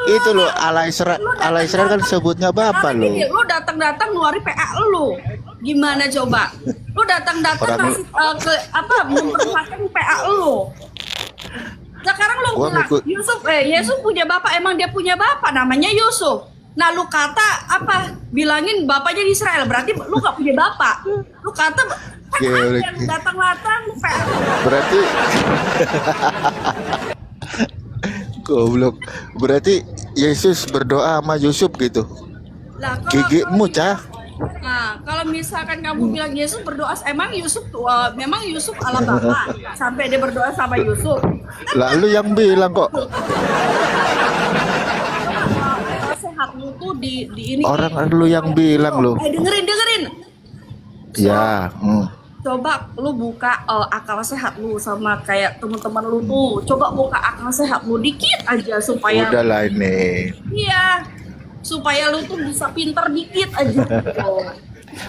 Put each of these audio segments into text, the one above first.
Itu Lu loh ala Israel kan sebutnya Bapak Karena loh. gini, lu datang-datang ngeluarin PA lu. Gimana coba? Lu datang-datang Orang kasih ke apa memperlihatkan PA lu. Sekarang lu gua bilang ngikut Yesus punya bapak, emang dia punya bapak namanya Yusuf. Nah lu kata apa? Bilangin bapaknya di Israel, berarti lu gak punya bapak. Lu kata kan ada geolek. yang datang-datang PA. Berarti goblok. Berarti Yesus berdoa sama Yusuf gitu. Lah Gigimu, Cah. nah, kalau misalkan kamu bilang Yesus berdoa, emang Yusuf memang Yusuf ala bapak sampai dia berdoa sama Yusuf. Lalu yang bilang kok Sehat lu tuh di ini. orang lu yang bilang lu. Dengerin. Ya, Coba lu buka akal sehat lu sama kayak teman-teman lu tuh. Coba buka akal sehat lu dikit aja supaya udahlah ini. iya, supaya lu tuh bisa pinter dikit aja gitu.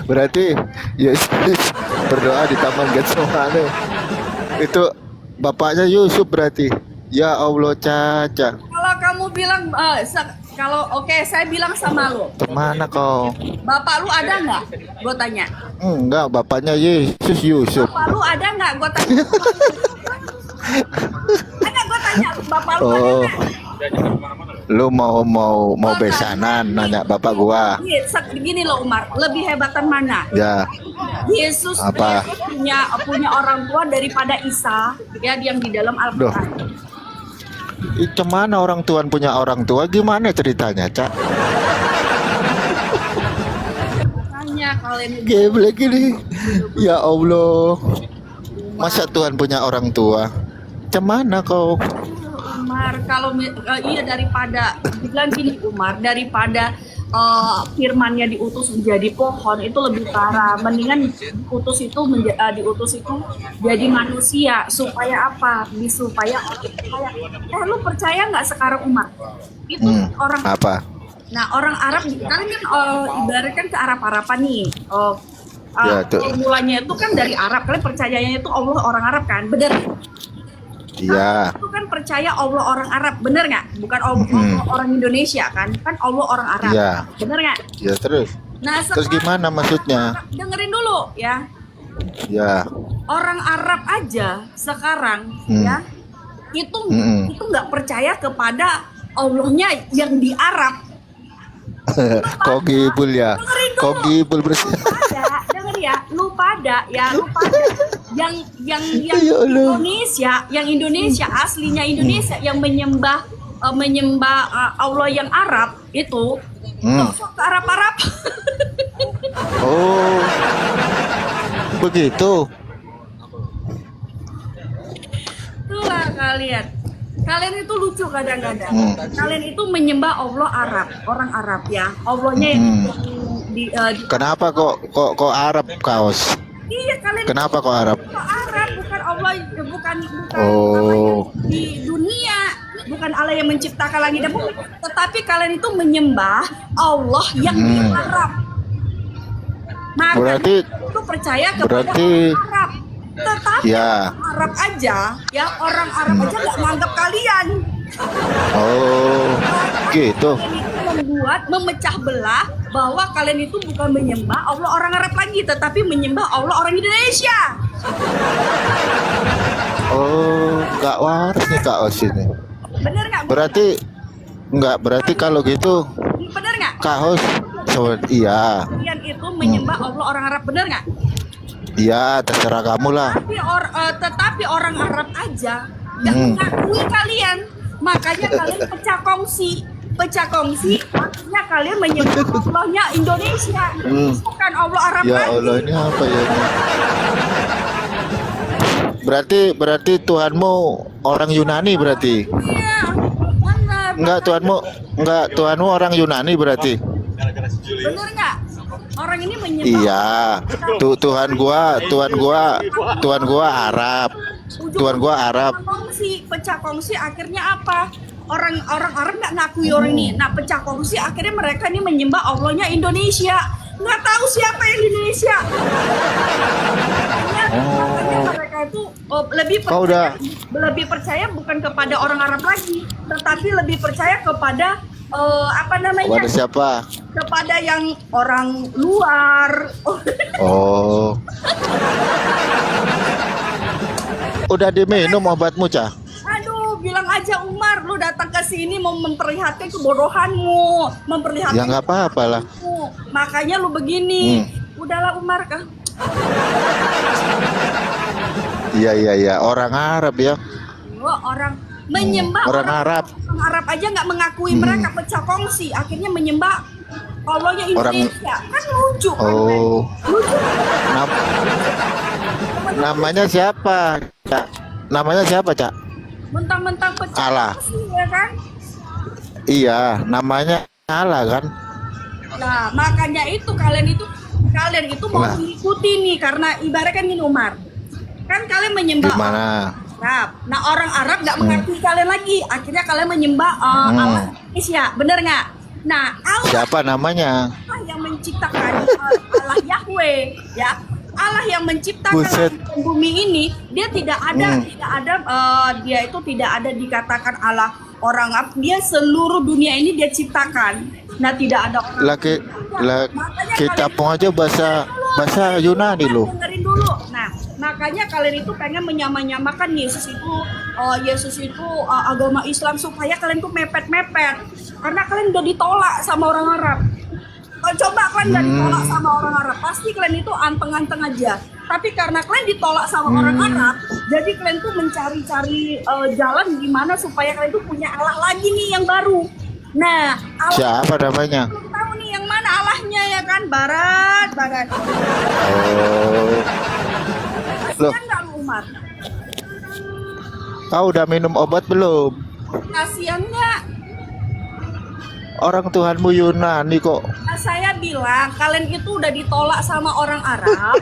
Berarti Yesus berdoa di Taman Getsemani. Itu bapaknya Yusuf berarti. Ya Allah, Caca. Kalau kamu bilang kalau oke, saya bilang sama lu, Kemana kau? bapak lu ada nggak? Gue tanya. Enggak, bapaknya Yesus Yusuf. Bapak lu ada nggak? Gue tanya. Ada gue tanya, bapak lu ada Oh, nggak? lu mau besanan nanya bapak gua. Begini loh Umar, lebih hebatan mana? Ya, Yesus apa? punya orang tua daripada Isa, ya yang di dalam Duh, Al-Quran. itu mana orang tuan punya orang tua? Gimana ceritanya, Cak? Makanya kalian itu Geblek ini. Ya Allah. Masa Tuhan punya orang tua? Cemana kau? Umar, kalau iya daripada bilang gini Umar, daripada firmannya diutus menjadi pohon itu lebih parah. Mendingan diutus itu jadi manusia supaya apa? Supaya lu percaya nggak sekarang Umar? Itu orang Apa? Nah, orang Arab kalian kan ibaratkan ke Arab-Araban nih. Ya, tuh. Mulanya itu kan dari Arab. Kalian percayanya itu Allah orang Arab kan? Bener? Iya. Itu kan percaya Allah orang Arab, bener nggak? Bukan Allah orang Indonesia kan? Kan Allah orang Arab. Iya. Bener nggak? Ya terus. Nah, Terus gimana maksudnya? dengerin dulu ya. Ya. Orang Arab aja sekarang ya itu nggak percaya kepada Allahnya yang di Arab. Kok gibul ya? Kok gibul bersih? Denger ya, lu pada yang Ya Allah. yang Indonesia aslinya Indonesia yang menyembah Allah yang Arab itu sok ke Arab. Oh, begitu. Itulah kalian itu lucu kadang-kadang. Kalian itu menyembah Allah Arab, orang Arab ya. Allahnya yang Kenapa kok Arab kaos? iya kalian Kenapa kok Arab? Arab bukan Allah, bukan Oh. di dunia, bukan Allah yang menciptakan langit dan bumi, tetapi kalian itu menyembah Allah yang di Arab. Maka Berarti itu percaya kepada berarti- orang Arab, tetapi Ya. Arab aja, ya orang Arab aja nggak menganggap kalian. Oh, gitu. Kalian itu memecah belah bahwa kalian itu bukan menyembah Allah orang Arab lagi, tetapi menyembah Allah orang Indonesia. Oh, nggak waras nih Kak Os ini. Bener nggak? Berarti kalau gitu Bener nggak? Kak Os, iya, Kalian itu menyembah Allah orang Arab, bener nggak? iya terserah kamu lah. Tetapi orang Arab aja nggak mengakui kalian, makanya kalian pecah kongsi. Artinya kalian menyembah Allahnya Indonesia, bukan Allah Arab Ya lagi. Allah, ini apa ya ini? Berarti Tuhanmu orang Yunani berarti? Iya, bener. Enggak Tuhanmu orang Yunani berarti? Bener nggak? Orang ini menyembah. Iya. Tuhan gua Arab. Tuhan gua Arab. Pecah kongsi akhirnya apa? Orang Arab nggak ngakui orang ini. Nah, pecah kongsi akhirnya mereka ini menyembah Allahnya Indonesia. Nggak tahu siapa yang Indonesia. Makanya mereka itu lebih Kau percaya, lebih percaya bukan kepada orang Arab lagi, tetapi lebih percaya kepada apa namanya? Kepada siapa? Kepada yang orang luar. Oh. Udah diminum obatmu, Cah? Aduh, bilang aja Umar, lu datang ke sini mau memperlihatkan kebodohanmu, memperlihatkan. Ya nggak apa-apa lah. Makanya lu begini. Udahlah Umar kah? Iya. Orang Arab ya. Orang menyembah Orang Arab. Orang Arab aja nggak mengakui mereka pecah kongsi, akhirnya menyembah Allahnya Indonesia. Kan lucu kan? Oh. Lucu. Nam- namanya siapa, Cak? Namanya siapa, Cak? Mentang-mentang pecah Allah. kongsi ya kan? Iya, namanya Allah kan? Nah, makanya itu kalian itu mau Nah. mengikuti nih, karena ibaratnya gini Umar. Kan kalian menyembah Gimana? Arab. Nah, orang Arab nggak mengakui kalian lagi. Akhirnya kalian menyembah Allah Indonesia. Bener nggak? Nah, Allah Siapa namanya? yang menciptakan Allah Yahweh, ya. Allah yang menciptakan Buset. langit dan bumi ini, dia tidak ada dia itu tidak ada dikatakan Allah orang Arab. Dia seluruh dunia ini dia ciptakan. Nah, tidak ada orang. Laki, Makanya kitabmu aja bahasa Yunani loh. dengerin dulu. Nah, makanya kalian itu pengen menyamakan Yesus itu agama Islam supaya kalian tuh mepet-mepet. Karena kalian udah ditolak sama orang Arab. Coba kalian udah ditolak sama orang Arab, pasti kalian itu anteng-anteng aja. Tapi karena kalian ditolak sama orang Arab, jadi kalian tuh mencari-cari jalan gimana supaya kalian tuh punya Allah lagi nih yang baru. Nah, Allah Siapa namanya? belum tahu nih yang mana Allahnya ya kan, Barat. Oh. Loh, Kasian nggak lu Umar? kau udah minum obat belum? Kasian nggak? Orang Tuhanmu Yunani kok. Nah, saya bilang kalian itu udah ditolak sama orang Arab,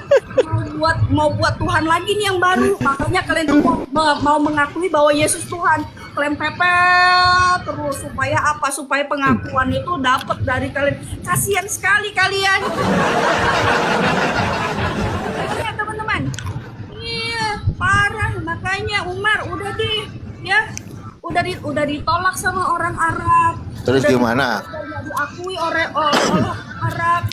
mau buat Tuhan lagi nih yang baru. Makanya kalian tuh mau mengakui bahwa Yesus Tuhan. Kalian pepet terus supaya apa? Supaya pengakuan itu dapat dari kalian. Kasihan sekali kalian. Ya teman-teman. Iya, parah. Makanya Umar udah deh, ya. Udah ditolak sama orang Arab. Terus gimana? Udah diakui oleh Arab.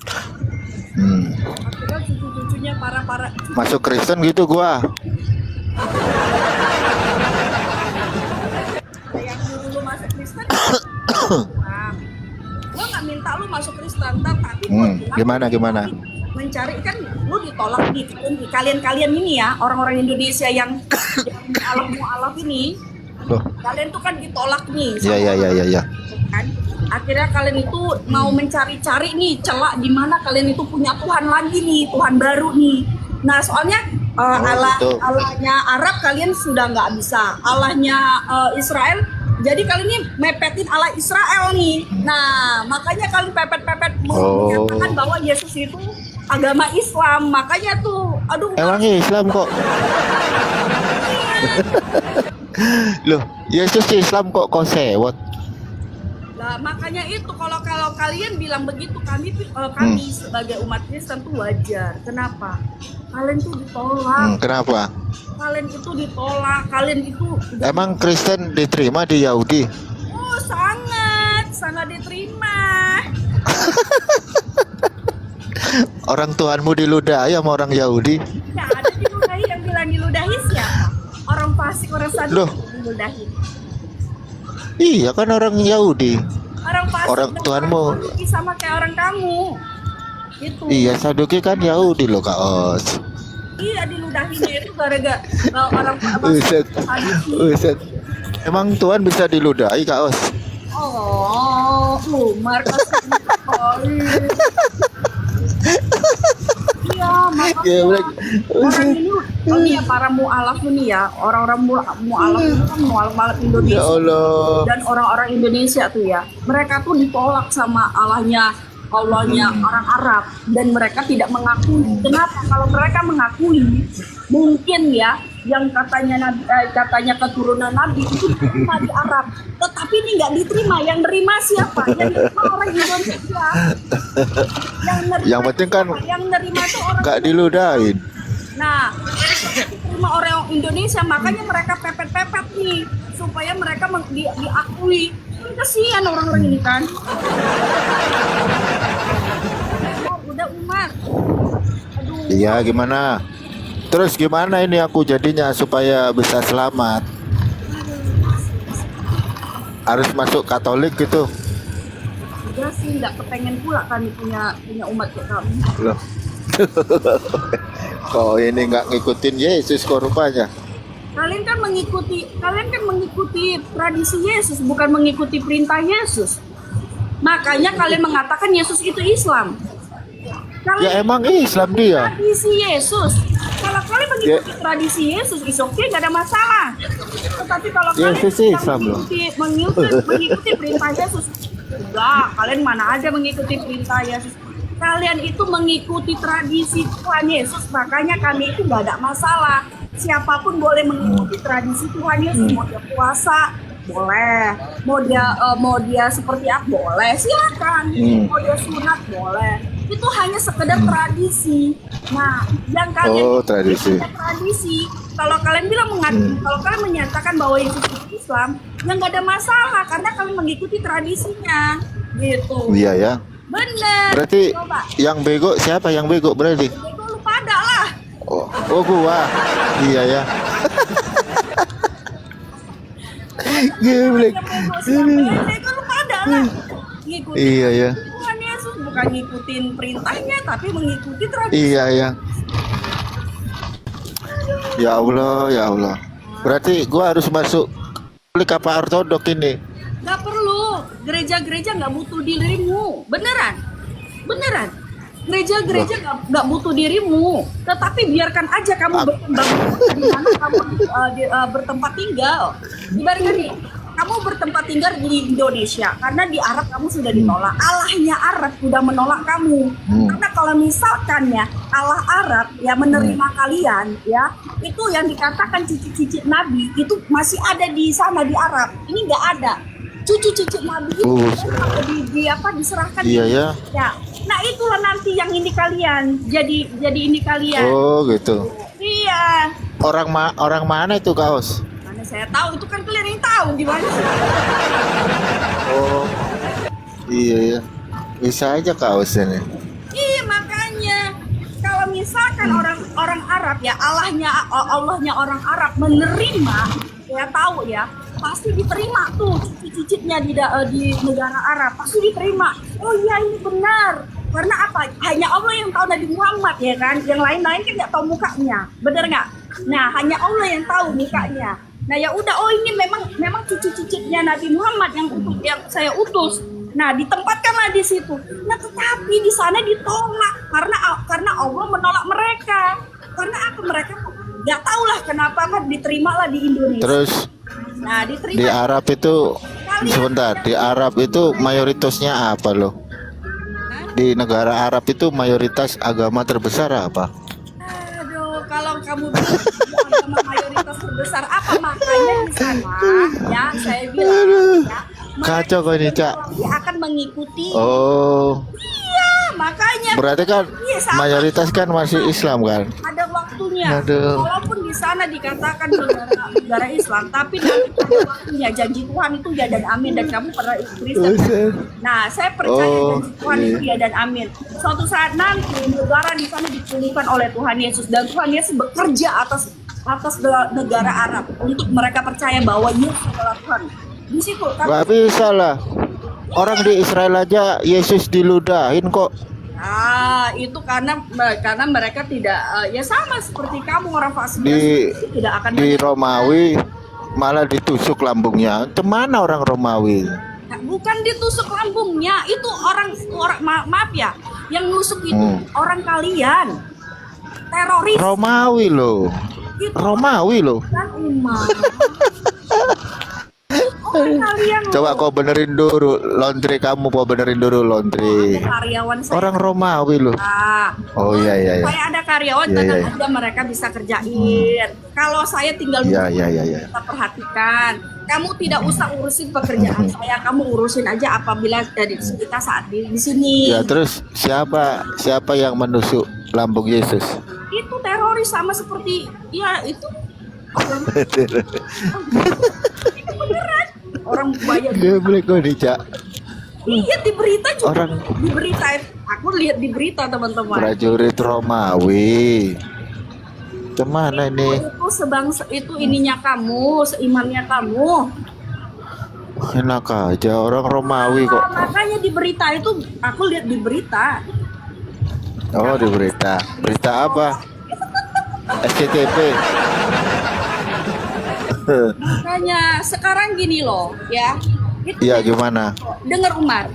Akhirnya cucu-cucunya para Masuk Kristen gitu gua. yang dulu masuk Kristen. Nah, gua nggak minta lu masuk Kristen, tapi gua bilang Gimana? mencari kan lu ditolak nih kalian ini ya, orang-orang Indonesia yang mualaf ini. Loh. Kalian tuh kan ditolak nih. Iya. Kan? Akhirnya kalian itu mau mencari-cari nih celah di mana kalian itu punya Tuhan lagi nih, Tuhan baru nih. Nah, soalnya gitu. Allahnya Arab kalian sudah nggak bisa, Allahnya Israel. Jadi kalian ini mepetin Allah Israel nih. Nah, makanya kalian pepet-pepet menyatakan bahwa Yesus itu agama Islam. Makanya tuh, aduh. Emang Islam kok? Loh, Yesus Islam kok sewot? Nah, makanya itu kalau kalian bilang begitu, kami sebagai umat Kristen tuh wajar. Kenapa? Kalian tuh ditolak. Kenapa? Kalian itu ditolak. Kalian itu Emang Kristen diterima di Yahudi? oh sangat diterima. Orang Tuhanmu diludahi sama orang Yahudi? Nggak ada diludahi, yang bilang diludahi siapa? Orang fasik, orang sadis Loh. diludahi. Iya kan orang Yahudi. Orang fasik Orang dan Tuhanmu. orang Saduki sama kayak orang kamu. Itu. Iya, Saduki kan Yahudi loh, Kak Os. Iya, diludahinya itu gara-gara orang Uset. Saduki. Uset. Emang Tuhan bisa diludahi, Kak Os? Oh, Umar kasih. Iya, makanya orang ini ya para mualaf ini ya, orang-orang mualaf itu kan mualaf Indonesia. Ya Allah. Dan orang-orang Indonesia tuh ya, mereka tuh ditolak sama Allahnya orang Arab, dan mereka tidak mengakui. Kenapa? Kalau mereka mengakui, mungkin ya yang katanya keturunan Nabi itu diterima di Arab, tetapi ini nggak diterima. Yang nerima siapa? Yang nerima orang Indonesia. Yang nerima Yang penting kan siapa? Yang nerima tuh orang nggak diludahin. Nah, cuma orang Indonesia, makanya mereka pepet-pepet nih supaya mereka diakui. Kan kasihan orang-orang ini kan. Udah Umar. Aduh. Iya, gimana? Terus gimana ini aku jadinya supaya bisa selamat? Harus masuk Katolik gitu? Udah sih, nggak kepengen pula kami punya umat kayak kami. Loh. Kok ini nggak ngikutin Yesus kok rupanya? Kalian kan mengikuti tradisi Yesus, bukan mengikuti perintah Yesus. Makanya kalian mengatakan Yesus itu Islam. Ya emang Islam dia. Tradisi Yesus. Kalau kalian mengikuti tradisi Yesus, is okay, nggak ada masalah. Tetapi kalau Yesus kalian Islam loh. mengikuti perintah Yesus, enggak, kalian mana ada mengikuti perintah Yesus. Kalian itu mengikuti tradisi Tuhan Yesus, makanya kami itu nggak ada masalah. Siapapun boleh mengikuti tradisi Tuhan Yesus, mau dia puasa boleh, mau dia seperti apa boleh, silakan. Mau dia sunat boleh. Itu hanya sekedar tradisi. Nah, yang kalian tradisi. Tradisi. Kalau kalian kalau kalian menyatakan bahwa Yesus itu Islam, ya nggak ada masalah karena kalian mengikuti tradisinya, gitu. Iya ya. Bener. Berarti Coba. yang bego siapa yang bego berarti? Bego lu pada lah. Oh gua. Iya ya. Geblek. Bego lu pada lah. Ngikutin Iya ya. Tuhan Yesus, bukan ngikutin perintahnya, tapi mengikuti tradisi. Iya ya. Ya Allah, ya Allah. Berarti gua harus masuk Katolik apa Ortodok ini? Gak perlu, gereja-gereja gak butuh dirimu, beneran. Gereja-gereja gak butuh dirimu, tetapi biarkan aja kamu berkembang di mana kamu bertempat tinggal. Ibaratnya nih, kamu bertempat tinggal di Indonesia karena di Arab kamu sudah ditolak. Allahnya Arab sudah menolak kamu. Karena kalau misalkan ya Allah Arab ya menerima kalian ya, itu yang dikatakan cicit-cicit Nabi itu masih ada di sana di Arab. Ini nggak ada. Cucu-cucu Nabi itu diserahkan Iya ya. ya. Nah itulah nanti yang ini kalian jadi ini kalian. Oh gitu. Iya. Orang mana itu kaos? Mana saya tahu, itu kan kalian yang tahu gimana sih. Oh iya ya. Bisa aja kaosnya nih. Iya makanya kalau misalkan orang Arab ya Allahnya orang Arab menerima ya tahu ya pasti diterima tuh cicit-cicitnya di negara Arab pasti diterima. Oh iya ini benar karena apa? Hanya Allah yang tahu Nabi Muhammad ya kan, yang lain-lain kan nggak tahu mukanya, bener nggak? Nah hanya Allah yang tahu mukanya. Nah ya udah, oh ini memang cicit-cicitnya Nabi Muhammad yang saya utus. Nah ditempatkanlah di situ. Nah tetapi di sana ditolak karena Allah menolak mereka. Karena apa? Mereka nggak tahu lah kenapa kan diterimalah di Indonesia. Terus Nah diterima di Arab itu sebentar, di Arab itu mayoritasnya apa loh? Di negara Arab itu mayoritas agama terbesar apa? Aduh, kalau kamu bilang agama mayoritas terbesar apa, makanya di sana ya saya bilang ya Kacau kok ini Cak. akan mengikuti. Oh Iya makanya berarti kan iya, sama. mayoritas kan masih Islam kan? Ada waktunya. Aduh. Walaupun di sana dikatakan negara Islam, tapi nanti ada waktunya. Janji Tuhan itu ya dan amin, dan kamu pada Kristen. Nah, saya percaya janji Tuhan itu ya dan amin. Suatu saat nanti negara di sana dipulihkan oleh Tuhan Yesus, dan Tuhan Yesus bekerja atas negara Arab untuk mereka percaya bahwa Yesus adalah Tuhan. Di situ kan. Gak bisa lah. Orang di Israel aja Yesus diludahin kok. Ah, itu karena mereka tidak ya sama seperti kamu orang fasik tidak akan di Romawi malah ditusuk lambungnya. Kemana orang Romawi? Bukan ditusuk lambungnya, itu orang maaf ya, yang nusuk itu orang kalian teroris. Romawi loh. Itu Romawi loh. kan umat. Orang kalian Coba kau benerin dulu laundry kamu, kau benerin dulu laundry. karyawan saya. Orang Romawi loh. Oh iya iya. Saya ada karyawan, tenang aja mereka bisa kerjain. Kalau saya tinggal Iya. kita perhatikan. Kamu tidak usah urusin pekerjaan saya, kamu urusin aja apabila kita saat di sini. Ya terus siapa yang menusuk lambung Yesus? Itu teroris sama seperti ya itu beneran orang bayar. Geblek kok Nica. Iya di berita juga. Orang Di berita aku lihat di berita teman-teman. prajurit Romawi. Kemana ini? Itu sebangsa itu ininya kamu, seimannya kamu. Enak aja orang Romawi kok. Makanya di berita itu aku lihat di berita. Oh di berita. Berita apa? SCTV. Makanya sekarang gini loh, ya. Iya gimana? Dengar Umar.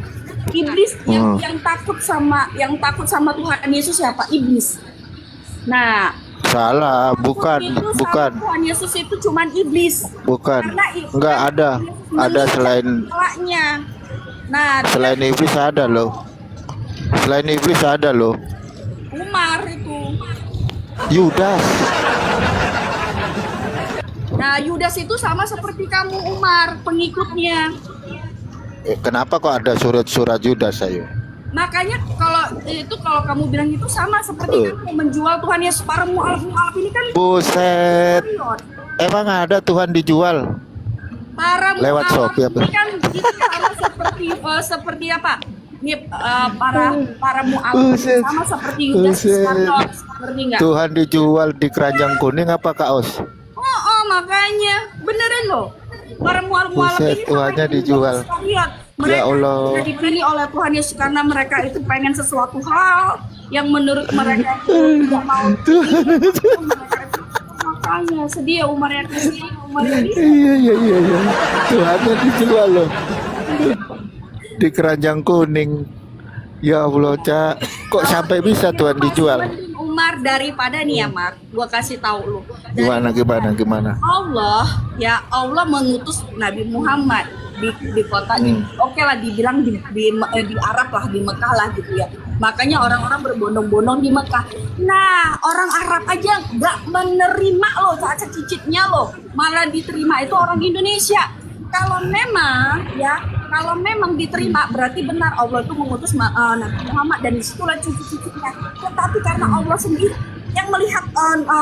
Iblis yang takut sama Tuhan Yesus siapa? Iblis. Nah, Salah, bukan, itu bukan, sama Tuhan Yesus itu cuman iblis. bukan. Karena Enggak ada. Ada selain salahnya. Nah, selain iblis ada loh. Selain iblis ada loh. Umar itu. Yudas. Nah, Yudas itu sama seperti kamu Umar, pengikutnya. Kenapa kok ada surat-surat Yudas ayo? Makanya kalau kamu bilang itu sama seperti kamu menjual Tuhan Yesus, para mualaf ini kan Buset. period. Emang ada Tuhan dijual? Para Lewat mualaf Shopee apa? ini kan itu sama seperti apa? Ini para mualaf Buset. sama seperti Yudas Buset. Iskariot, ngerti nggak? Tuhan dijual di keranjang kuning apa kaos? Oh, makanya beneran loh. Para mualaf Buset, ini Tuhannya sampai dijual. Yudas Iskariot. Mereka Ya Allah. sudah dipilih oleh Tuhan Yesus karena mereka itu pengen sesuatu hal yang menurut mereka itu tidak mau. Mereka itu, makanya sedih ya Umar ya kesini, Umar ya di Iya. Tuhannya dijual loh. Di keranjang kuning. Ya Allah, Cak. Kok sampai bisa Tuhan dijual? Mending Umar daripada nih ya Mar, gua kasih tahu lu. Gimana? Allah mengutus Nabi Muhammad di kota oke lah dibilang di Arab lah, di Mekah lah gitu ya. Makanya orang-orang berbondong-bondong di Mekah. Nah, orang Arab aja nggak menerima loh cacat cicitnya loh. Malah diterima itu orang Indonesia. Kalau memang diterima berarti benar Allah itu mengutus Nabi Muhammad dan disitulah cucu-cucunya. Tetapi karena Allah sendiri yang melihat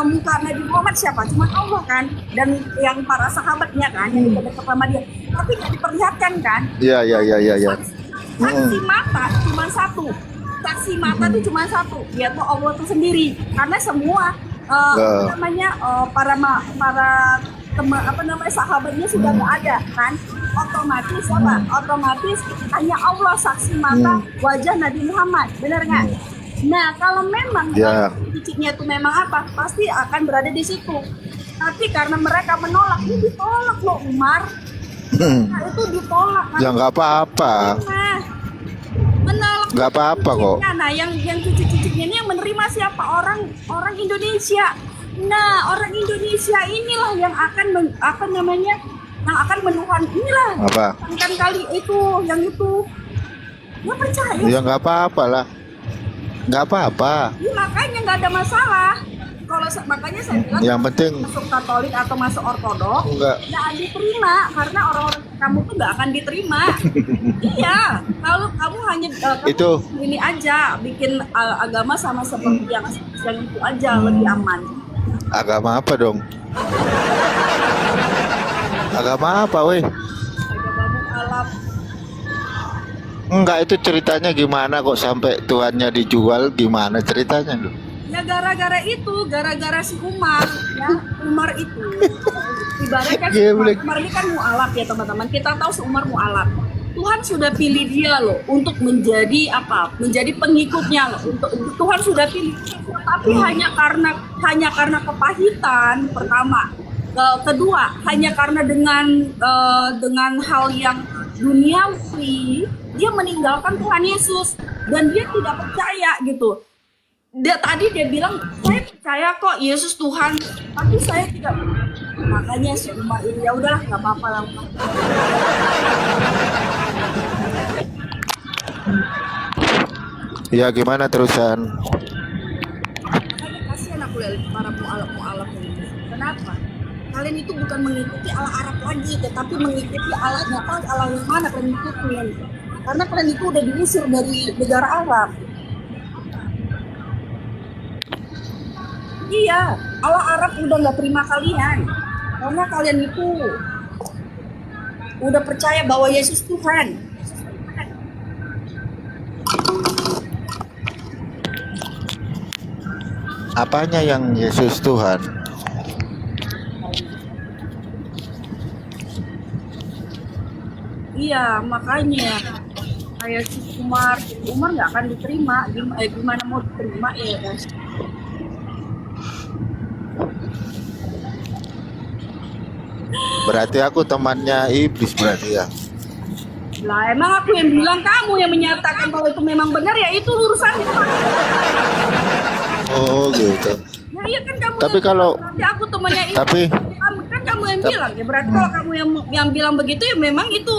muka Nabi Muhammad siapa? Cuma Allah kan, dan yang para sahabatnya kan yang dekat sama dia. Tapi nggak diperlihatkan kan? Iya. Saksi mata cuma satu. Saksi mata itu cuma satu, yaitu Allah itu sendiri. Karena semua para sahabatnya sudah nggak ada kan? Otomatis hanya Allah saksi mata wajah Nabi Muhammad, benar nggak? Nah, kalau memang cicitnya itu memang apa, pasti akan berada di situ. Tapi karena mereka menolak, ini ditolak loh Umar. Nah, itu ditolak. Ya nggak apa-apa. Nah, menolak. Nggak apa-apa kok. Nah, yang cucu-cucunya ini yang menerima siapa? Orang Indonesia. Nah, orang Indonesia inilah yang akan menuhan inilah. Apa? Kan kali itu, yang itu. Nggak percaya. Ya nggak apa-apa lah. Nggak apa-apa. Ya, makanya nggak ada masalah. Makanya saya bilang Yang penting masuk Katolik atau masuk Ortodok nggak. nggak diterima karena orang-orang kamu tuh nggak akan diterima. Iya, kalau kamu hanya Itu. ini aja bikin agama sama seperti yang itu aja lebih aman. Agama apa dong? Agama apa weh? Agama mualaf. Enggak, itu ceritanya gimana kok sampai Tuhannya dijual, gimana ceritanya loh? Ya gara-gara si Umar, ya Umar itu ibaratnya Umar ini kan mualaf ya teman-teman. Kita tahu si Umar mualaf. Tuhan sudah pilih dia loh untuk menjadi pengikutnya loh. Tuhan sudah pilih, tapi hanya karena kepahitan pertama, kedua hanya karena dengan hal yang duniawi dia meninggalkan Tuhan Yesus dan dia tidak percaya gitu. Tadi dia bilang saya percaya kok Yesus Tuhan, tapi saya tidak. Makanya si Umar ini ya udahlah nggak apa-apa lah. Ya gimana terusan? Kasihan aku lihat para mualaf ini. Kenapa? Kalian itu bukan mengikuti Allah Arab lagi, tetapi mengikuti Allah yang mana kalian ikutin. Karena kalian itu udah diusir dari negara Arab. Iya, Allah Arab udah nggak terima kalian. Karena kalian itu udah percaya bahwa Yesus Tuhan. Apanya yang Yesus Tuhan? Iya, makanya kayak si Umar nggak akan diterima. Gimana mau diterima ya kan? Berarti aku temannya iblis berarti ya. Lah emang aku yang bilang, kamu yang menyatakan bahwa itu memang benar, ya itu urusan. Oh gitu. Nah iya kan kamu. Tapi yang kalau- bilang, berarti aku temannya itu. Tapi Kan kamu yang bilang ya, berarti kalau kamu yang bilang begitu ya memang itu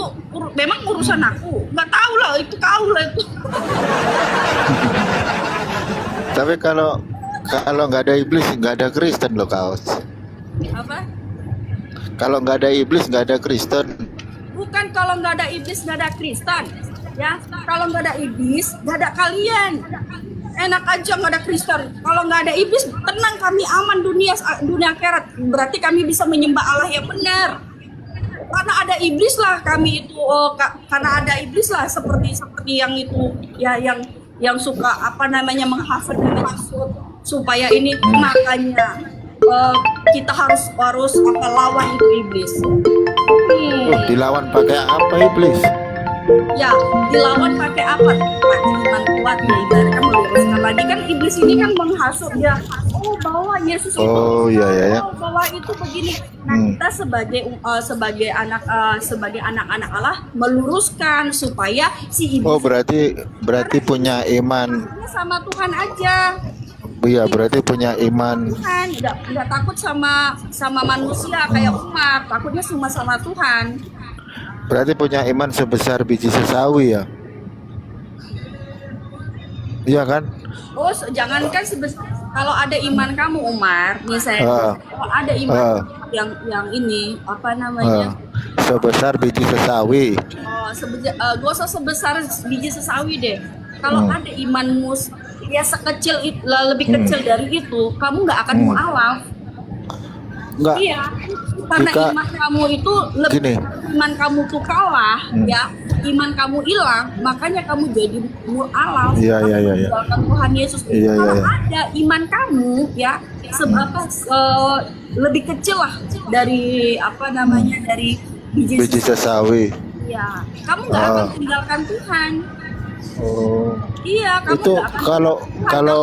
memang urusan aku. Nggak tahu lah, itu kau lah itu. tapi kalau nggak ada iblis nggak ada Kristen loh Kaos. Apa? Kalau nggak ada iblis nggak ada Kristen. Bukan kalau nggak ada iblis nggak ada Kristen, ya. Kalau nggak ada iblis nggak ada kalian. Enak aja nggak ada Kristen. Kalau nggak ada iblis, tenang, kami aman dunia akhirat. Berarti kami bisa menyembah Allah yang benar. Karena ada iblis lah kami itu, karena ada iblis lah seperti yang itu ya, yang suka apa namanya menghafal maksud supaya ini, makanya kita harus apa lawan itu iblis. Dilawan pakai apa iblis? Ya, dilawan pakai apa? Pakai iman kuat ya, ibaratnya meluruskan lagi kan iblis ini kan menghasut dia. Oh, bahwa Yesus itu, Oh iya ya. oh, bahwa itu begini. Nah, kita sebagai anak-anak Allah meluruskan supaya si Oh iblis berarti punya iman. sama Tuhan aja. Iya berarti punya iman. Tuhan nggak takut sama manusia kayak Umar, takutnya cuma sama Tuhan. Berarti punya iman sebesar biji sesawi ya. Iya kan? Oh, jangankan kalau ada iman kamu Umar, misalnya kalau ada iman yang ini apa namanya? Sebesar biji sesawi. Oh, gak usah sebesar biji sesawi deh. Kalau ada imanmu ya sekecil lebih kecil dari itu, kamu nggak akan mualaf. Enggak. Iya, karena iman kamu itu lebih, iman kamu tuh kalah, ya, iman kamu hilang, makanya kamu jadi mualaf. Iya. Tuhan Yesus. Iya, Kalau iya. ada iman kamu, ya, lebih kecil lah dari apa namanya, dari Biji sesawi. Ya, kamu nggak akan tinggalkan Tuhan. Oh. Iya, kamu Itu nggak akan kalau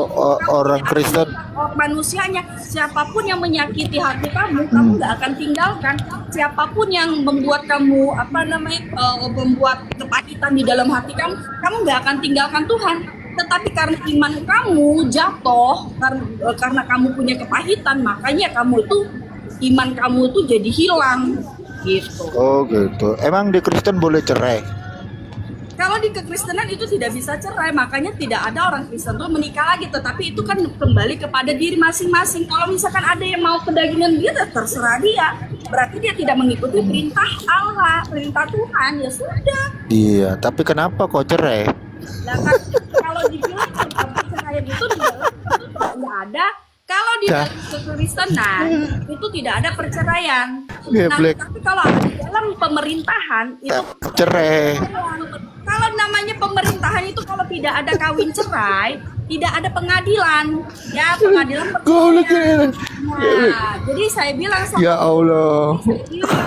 orang Kristen. Manusianya, siapapun yang menyakiti hati kamu, kamu nggak akan tinggalkan. Siapapun yang membuat kamu apa namanya, membuat kepahitan di dalam hati kamu, kamu nggak akan tinggalkan Tuhan. Tetapi karena iman kamu jatuh, karena kamu punya kepahitan, makanya iman kamu itu jadi hilang, gitu. Oh gitu. Emang di Kristen boleh cerai? Kalau di kekristenan itu tidak bisa cerai, makanya tidak ada orang Kristen tuh menikah lagi. Tetapi itu kan kembali kepada diri masing-masing. Kalau misalkan ada yang mau kedagingan dia, terserah dia. Berarti dia tidak mengikuti perintah Allah, perintah Tuhan, ya sudah. Iya, tapi kenapa kok cerai? Nah, kan, kalau dibilang perceraian itu tidak ada. Kalau di dalam kekristenan itu tidak ada perceraian. Nah, tapi kalau di dalam pemerintahan itu cerai. Kalau namanya pemerintahan itu kalau tidak ada kawin cerai, tidak ada pengadilan, ya pengadilan perceraian. Nah, jadi saya bilang sama Ya Allah.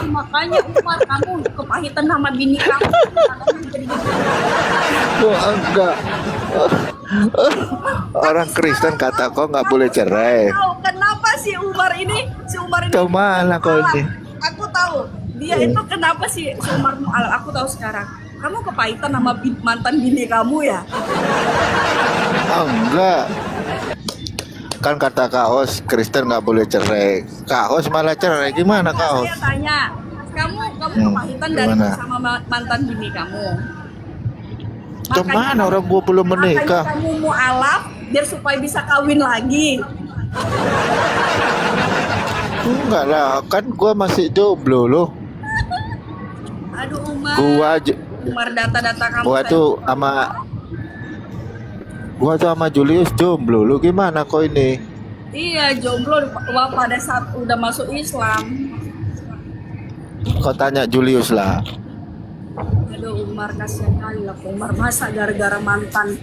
makanya Umar, kamu kepahitan sama bini kamu. Kok enggak? Orang Kristen kata kok nggak boleh cerai. Kenapa si Umar ini Kemana kau ini? Aku tahu dia itu kenapa si Umar mu'alaf. Aku tahu sekarang. Kamu kepahitan sama mantan bini kamu ya? Enggak. Kan kata Kaos Kristen nggak boleh cerai. Kaos malah cerai, gimana Kaos? Saya tanya, kamu kepahitan dari gimana? sama mantan bini kamu? Kemana orang gua belum menikah? Makanya kamu mu'alaf biar supaya bisa kawin lagi. Enggak lah, kan gua masih jomblo loh. Aduh Umar. Umar data-data kamu. Gua tuh sama Julius jomblo. Lu gimana kok ini? Iya, jomblo wah, pada saat udah masuk Islam. Kau tanya Julius lah. Aduh Umar, kasihan kali lah Umar. Masa gara-gara mantan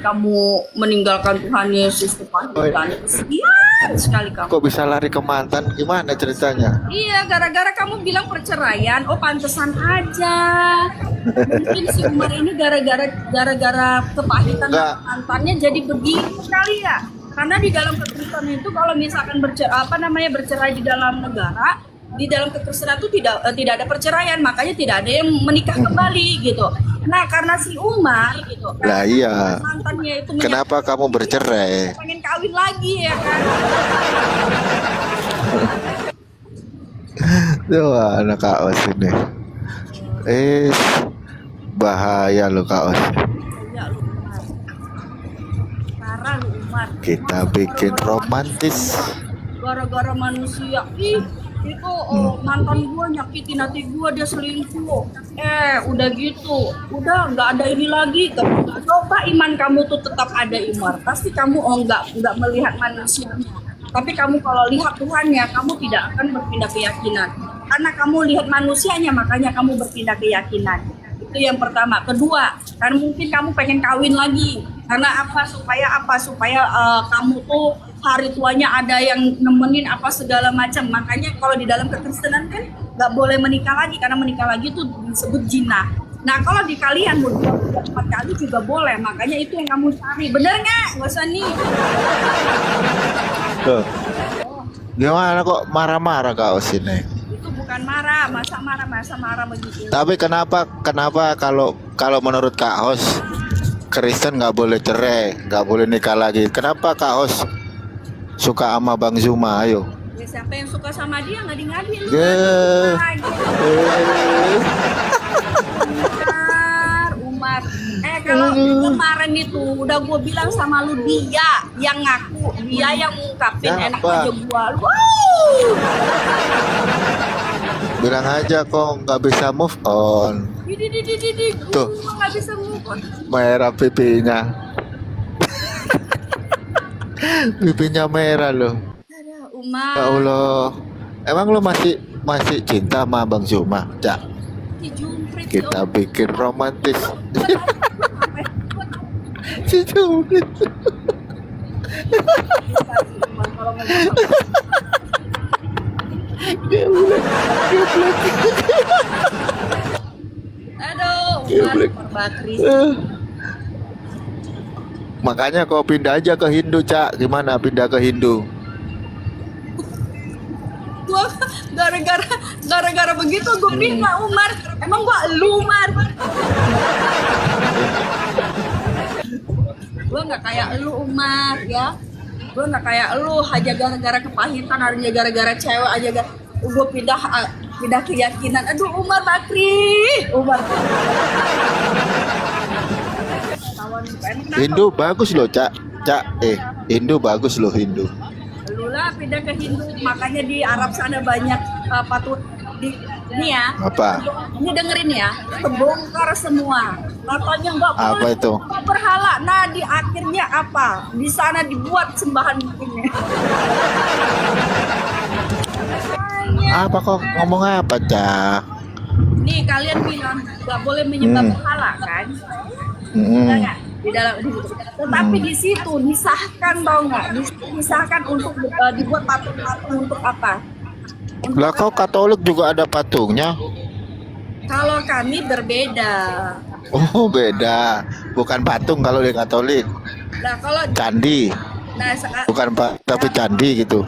kamu meninggalkan Tuhan Yesus kepahitan. Kasihan sekali kamu. Kok bisa lari ke mantan? Gimana ceritanya? Iya, gara-gara kamu bilang perceraian. Oh, pantesan aja. Mungkin si Umar ini gara-gara kepahitan Enggak. mantannya jadi begini kali ya. Karena di dalam kekristenan itu kalau misalkan bercerai di dalam negara, di dalam kekristenan itu tidak ada perceraian, makanya tidak ada yang menikah kembali gitu. Nah, karena si Umar gitu, Lah iya. mantannya itu Kenapa kamu bercerai? pengen kawin lagi ya kan. Tuh anak kaos ini. Bahaya lo kaos. Ya lu Umar. Parah lu Umar. Kita bikin romantis. Gara-gara manusia itu mantan gua nyakitin hati gua, dia selingkuh, udah gitu, udah nggak ada ini lagi. Coba iman kamu tuh tetap ada Umar, pasti kamu nggak melihat manusianya, tapi kamu kalau lihat Tuhannya, kamu tidak akan berpindah keyakinan, karena kamu lihat manusianya, makanya kamu berpindah keyakinan. Itu yang pertama. Kedua, kan mungkin kamu pengen kawin lagi, karena supaya kamu tuh hari tuanya ada yang nemenin apa segala macam. Makanya kalau di dalam kekristenan kan nggak boleh menikah lagi, karena menikah lagi itu disebut zina. Nah kalau di kalian mau 4 kali juga boleh, makanya itu yang kamu cari. Bener nggak? Nggak usah nih. Tuh. Gimana kok marah-marah kaos ini? Itu bukan marah, masa marah begitu. Tapi kenapa kalau menurut Kak Hos, Kristen nggak boleh cerai, nggak boleh nikah lagi? Kenapa Kak Hos suka sama Bang Zuma? Ayo. Ya, siapa yang suka sama dia ngadi-ngadi lu. Umar. Kalau kemarin itu udah gue bilang sama lu, dia yang ngaku, dia yang ngungkapin, enak aja gua. Wow. Bilang aja kok nggak bisa move on. Tuh. Gua nggak bisa move on. Merah pipinya. Pipinya merah loh. Ada Umar. Ya Allah. Emang lo masih cinta sama Bang Zuma? Cak. Dijumprit, Kita dong. bikin romantis. Buat apa? Si Jumprit. Kalau mau aduh, Umar Bakri. Makanya kau pindah aja ke Hindu, Cak. Gimana pindah ke Hindu? Gua gara-gara begitu gue pindah Umar. Emang gua elu Umar. Gua nggak kayak elu Umar ya. Gua nggak kayak elu aja gara-gara kepahitan, aja gara-gara cewek aja gue pindah keyakinan. Aduh Umar Bakri. Umar. Hindu bagus loh, Cak. Hindu bagus loh Hindu. Lu lah pindah ke Hindu, makanya di Arab sana banyak patung ini ya. Apa? Ini dengerin ya, kebongkar semua. Katanya nggak Apa boleh itu? buka berhala. Nah di akhirnya apa? Di sana dibuat sembahan ini. Apa kok ngomong apa, Cak? Nih kalian bilang nggak boleh menyembah berhala kan? Benar nggak? Di dalam tetapi di situ disahkan, tau nggak? Disahkan untuk dibuat patung-patung untuk apa? Lah kau Katolik juga ada patungnya? Kalau kami berbeda. Oh beda, bukan patung kalau di Katolik. Nah kalau Candi, bukan tapi candi gitu.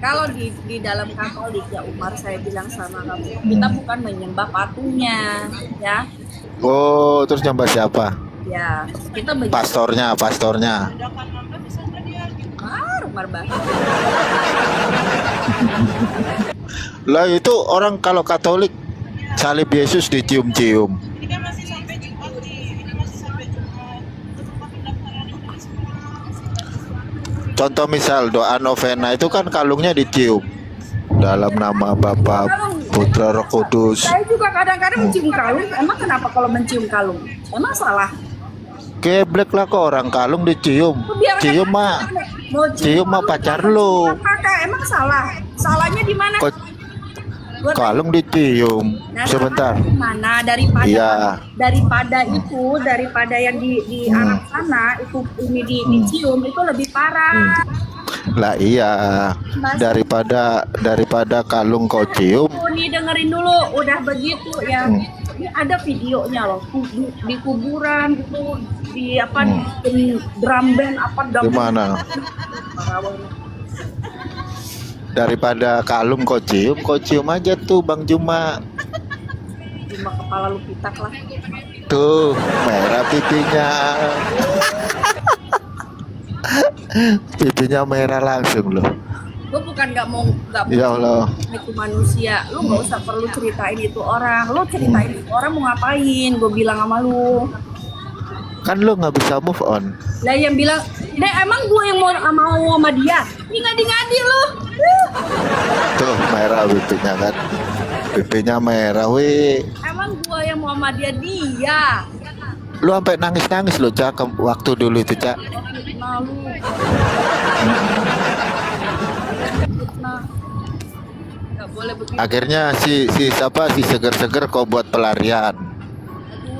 kalau di dalam Katolik ya Umar, saya bilang sama kamu, kita bukan menyembah patungnya, ya. Oh terus nyembah siapa? Ya kita Pastornya. Umar Bakri. Lah itu orang kalau Katolik salib Yesus dicium-cium. Contoh misal doa novena itu kan kalungnya dicium. Dalam nama Bapa, Putra, Roh Kudus. Saya juga kadang-kadang mencium kalung. Emang kenapa kalau mencium kalung? Emang salah? Geblek lah kok orang kalung dicium. Cium mah. Mau Cium mah pacar lu. Kakak emang salah? Salahnya di mana? Kok Gua kalung dicium? Nah, Sebentar. salahnya di mana? Iya. Daripada yang di arah sana itu ini dicium itu lebih parah. Lah iya. Daripada kalung kau cium. Oh, nih dengerin dulu, udah begitu ya. Ini ada videonya loh, di kuburan itu di apa di drum band apa drum Gimana? parah banget. Daripada kalung kau cium aja tuh Bang Juma. Cuma kepala lu pitak lah. Tuh, merah pipinya. Pipinya merah langsung loh. Gue bukan nggak mau Ya Allah. itu manusia, lu nggak usah perlu ceritain itu orang, lu ceritain itu orang mau ngapain, gue bilang sama lu. Kan lu nggak bisa move on. Lah yang bilang, deh emang gue yang mau sama dia, ngadi-ngadi lu. Tuh merah pipinya kan. Pipinya merah weh. Emang gue yang mau sama dia. Lu sampai nangis-nangis lo Cak waktu dulu itu Cak. Fitnah lu. Fitnah. Nggak boleh begitu. Akhirnya si siapa si seger-seger kau buat pelarian.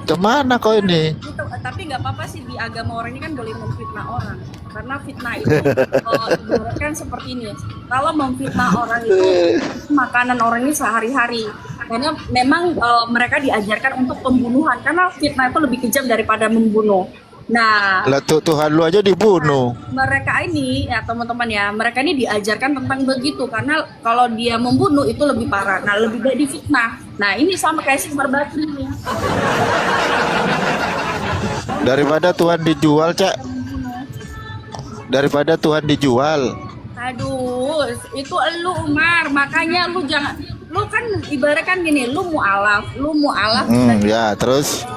Kemana kau ini? Gitu, tapi nggak apa-apa sih di agama orang ini kan boleh memfitnah orang karena fitnah itu ibaratkan seperti ini ya. Kalau memfitnah orang itu makanan orang ini sehari-hari karena memang mereka diajarkan untuk pembunuhan karena fitnah itu lebih kejam daripada membunuh. Nah, Lah tuh Tuhan lu aja dibunuh. mereka ini ya teman-teman ya, mereka ini diajarkan tentang begitu karena kalau dia membunuh itu lebih parah. Nah, lebih baik difitnah. Nah, ini sama kayak si Bakri nih. Daripada Tuhan dijual Cak. Daripada Tuhan dijual. Aduh, itu lu Umar, makanya lu jangan, lu kan ibaratkan gini, lu mualaf, Ya terus.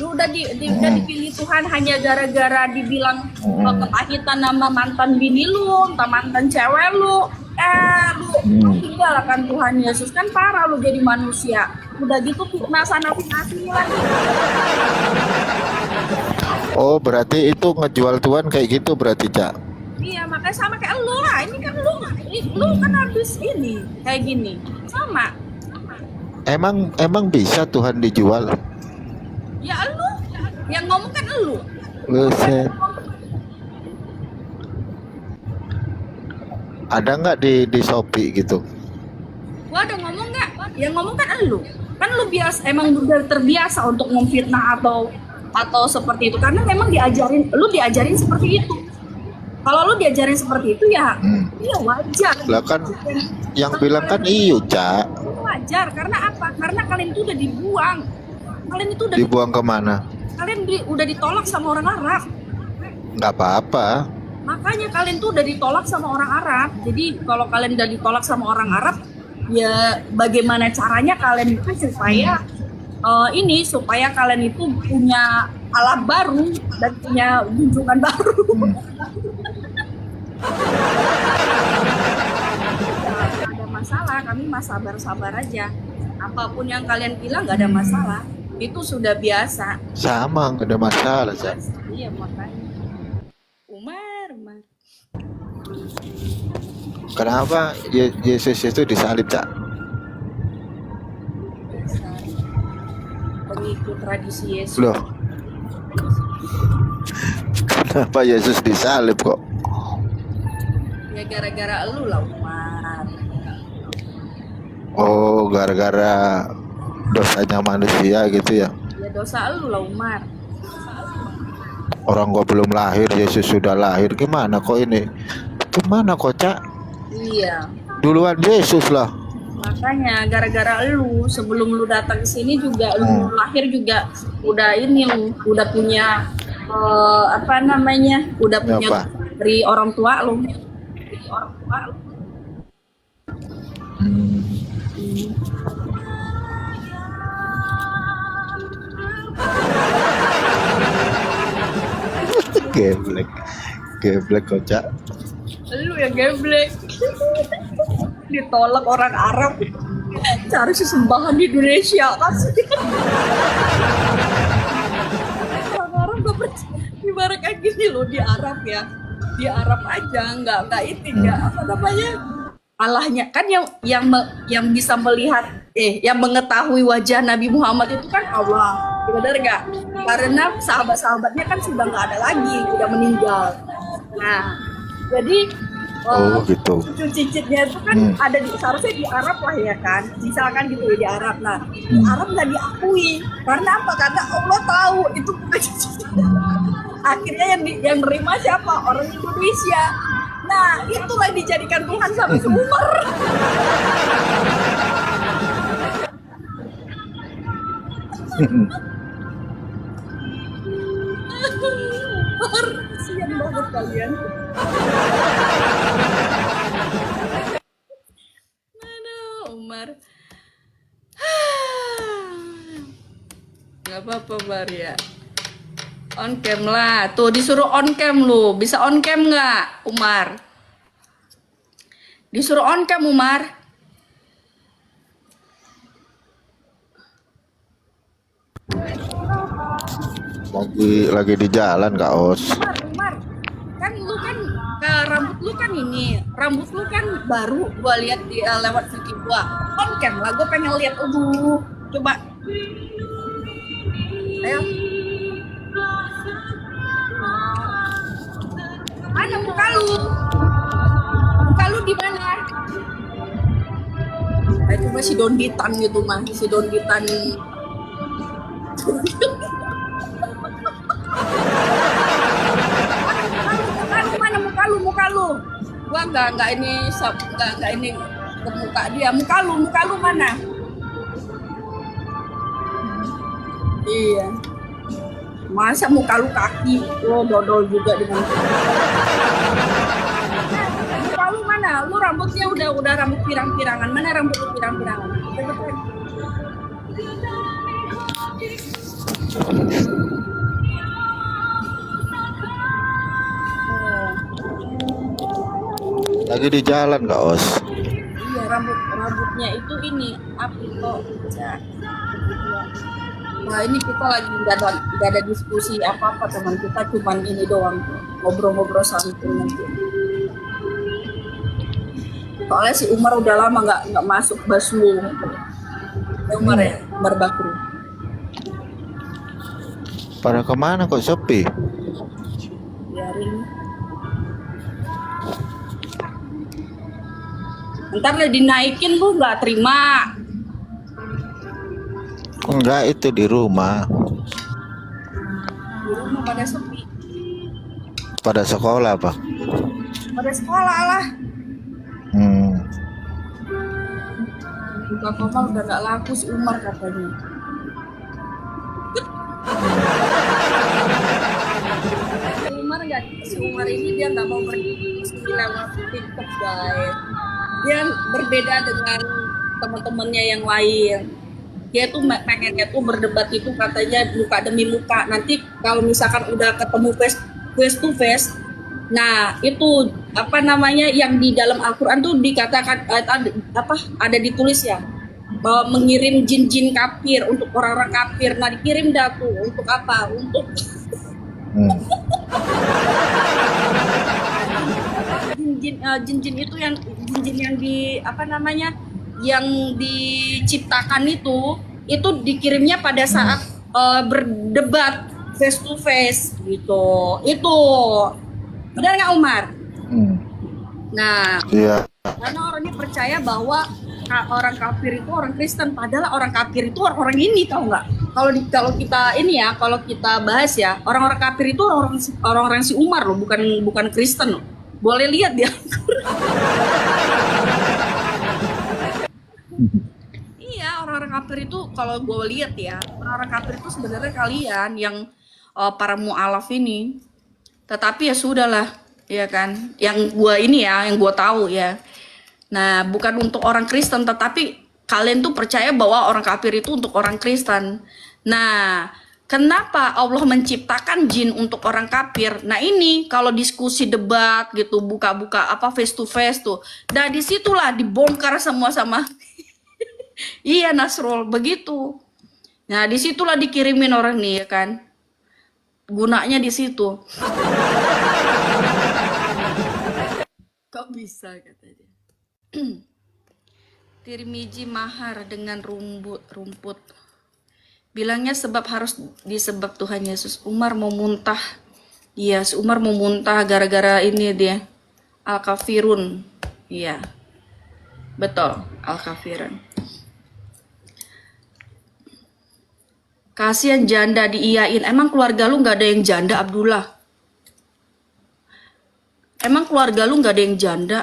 lu udah dipilih Tuhan hanya gara-gara dibilang kepahitan nama mantan bini lu, entah mantan cewek lu, lu tinggalkan Tuhan Yesus kan parah lu jadi manusia, udah gitu fitnah sana fitnah sini lagi. Oh berarti itu ngejual Tuhan kayak gitu berarti Cak. Iya makanya sama kayak lu lah, ini kan lu kan habis ini kayak gini sama. Emang bisa Tuhan dijual? Ya lu, yang ngomong kan lu. Buset. Ada nggak di Shopee gitu? Gua ada ngomong nggak? Yang ngomong kan lu. Kan lu emang udah terbiasa untuk memfitnah atau seperti itu karena memang diajarin seperti itu. Kalau lu diajarin seperti itu ya, iya wajar. Lah kan yang bilang kan iyo Cak. Wajar karena apa? Karena kalian itu udah dibuang. Kalian itu udah Dibuang kemana? Kalian udah ditolak sama orang Arab. Nggak apa-apa. Makanya kalian tuh udah ditolak sama orang Arab. Jadi kalau kalian udah ditolak sama orang Arab, ya bagaimana caranya kalian itu supaya supaya kalian itu punya alat baru dan punya junjungan baru. Nggak ada masalah, kami mah sabar-sabar aja. Apapun yang kalian bilang nggak ada masalah. Itu sudah biasa. Sama nggak ada masalah Cak. Iya makanya. Umar. Kenapa Yesus itu disalib Cak? Pengikut tradisi Yesus. Loh. Kenapa Yesus disalib kok? Ya gara-gara elu lah Umar. Oh gara-gara dosanya manusia gitu ya? Ya dosa elu lah Umar. Orang gua belum lahir, Yesus sudah lahir. Gimana kok ini? Gimana kok Cak? Iya. Duluan Yesus lah. Makanya gara-gara lu sebelum lu datang ke sini juga lu lahir juga udah ini lu udah punya apa namanya? Udah punya Apa? dari orang tua lu. Dari orang tua lu. Geblek kocak. Lu yang geblek. Ditolak orang Arab cari sesembahan di Indonesia kasih. Orang Arab gak percaya. Ibarat kayak gini loh di Arab ya, di Arab aja, nggak itu nggak apa namanya Allahnya kan yang bisa melihat yang mengetahui wajah Nabi Muhammad itu kan Allah, benar nggak? Karena sahabat-sahabatnya kan sudah nggak ada lagi, sudah meninggal. Nah, jadi Oh gitu. cucu cicitnya itu kan ada di seharusnya di Arab lah ya kan, misalkan gitu ya di Arab. Nah, di Arab nggak diakui karena apa? Karena Allah tahu itu bukan cucu. Akhirnya yang nerima siapa? Orang Indonesia. Nah, itulah dijadikan Tuhan sampai seumur. Kasian banget kalian. Aduh, Umar. Gak apa-apa, Bar ya. On cam lah. Tuh disuruh on cam lu. Bisa on cam nggak, Umar? Disuruh on cam, Umar. Lagi di jalan Kak Os. Umar, kan lu kan rambut lu kan ini, rambut lu kan baru gua lihat di lewat video gua. On cam lah, gua pengen lihat dulu. Coba. Ayo. Mana muka lu? Muka lu di mana? Itu masih donditan gitu mah, si donditan. Muka lu gua nggak ini nggak ini ke muka dia. Muka lu mana? Iya, masa muka lu kaki lo dodol juga dengan muka lu mana? Lu rambutnya udah rambut pirang-pirangan. Mana rambut lu pirang-pirangan? Lagi di jalan Kak Os. Iya, rambutnya itu ini api kok. Nah, ini kita lagi nggak ada diskusi apa-apa, teman kita cuman ini doang, ngobrol-ngobrol santai nanti. Soalnya si Umar udah lama nggak masuk Baslu. Umar ya, Umar Bakri. Pada kemana kok sepi? Biarin. Ntar udah dinaikin bu nggak terima. Enggak, itu di rumah. Di rumah pada sepi. Pada sekolah Pak. Pada sekolah lah. Buka koma udah nggak laku si Umar katanya. Si Umar ini dia nggak mau berdiskusi lewat TikTok guys. Dia berbeda dengan teman-temannya yang lain. Dia tuh pengennya tuh berdebat itu katanya muka demi muka. Nanti kalau misalkan udah ketemu face to face, nah itu apa namanya yang di dalam Al-Quran tuh dikatakan ada ditulis ya bahwa mengirim jin-jin kafir untuk orang-orang kafir. Nah dikirim dah tuh untuk apa? Untuk jin-jin itu yang jin-jin yang di apa namanya yang diciptakan itu dikirimnya pada saat berdebat face to face gitu. Itu benar nggak Umar? Nah, iya. Karena orangnya percaya bahwa orang kafir itu orang Kristen, padahal orang kafir itu orang ini, tahu nggak? Kalau kita ini ya, kalau kita bahas ya, orang-orang kafir itu orang-orang si Umar loh, bukan Kristen loh. Boleh lihat dia. Iya, orang-orang kafir itu kalau gue lihat ya, orang-orang kafir itu sebenarnya kalian yang para mu'alaf ini. Tetapi ya sudahlah, ya kan? Yang gue ini ya, yang gue tahu ya. Nah, bukan untuk orang Kristen, tetapi kalian tuh percaya bahwa orang kafir itu untuk orang Kristen. Nah, kenapa Allah menciptakan jin untuk orang kafir? Nah ini kalau diskusi debat gitu, buka-buka apa face to face tuh, nah disitulah dibongkar semua sama iya Nasrul begitu. Nah disitulah dikirimin orang nih ya kan, gunanya di situ. Kok bisa katanya. Tirmizi mahar dengan rumput. Bilangnya sebab harus disebab Tuhan Yesus. Umar mau muntah. Iya, si Umar mau muntah gara-gara ini dia. Al-Kafirun. Iya. Betul, Al-Kafirun. Kasihan janda diiyain. Emang keluarga lu nggak ada yang janda, Abdullah? Emang keluarga lu nggak ada yang janda?